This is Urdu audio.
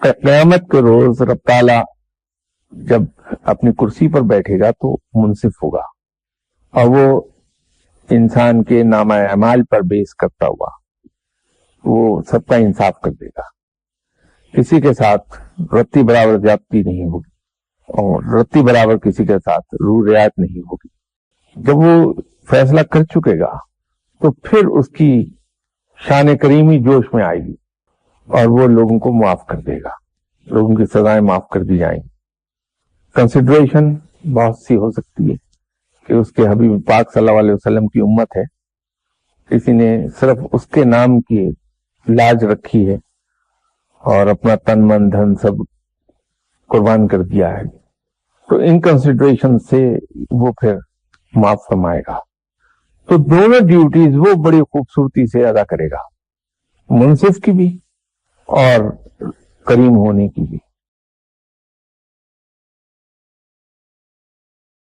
قیامت کے روز رب تعالیٰ جب اپنی کرسی پر بیٹھے گا تو منصف ہوگا، اور وہ انسان کے نامہ اعمال پر بیس کرتا ہوا وہ سب کا انصاف کر دے گا. کسی کے ساتھ رتی برابر زیادتی نہیں ہوگی، اور رتی برابر کسی کے ساتھ رو رعایت نہیں ہوگی. جب وہ فیصلہ کر چکے گا تو پھر اس کی شان کریمی جوش میں آئے گی، اور وہ لوگوں کو معاف کر دے گا، لوگوں کی سزائیں معاف کر دی جائیں گی. کنسیڈریشن بہت سی ہو سکتی ہے کہ اس کے حبیب پاک صلی اللہ علیہ وسلم کی امت ہے، کسی نے صرف اس کے نام کی لاج رکھی ہے اور اپنا تن من دھن سب قربان کر دیا ہے، تو ان کنسیڈریشن سے وہ پھر معاف فرمائے گا. تو دونوں ڈیوٹیز وہ بڑی خوبصورتی سے ادا کرے گا، منصف کی بھی اور کریم ہونے کی بھی.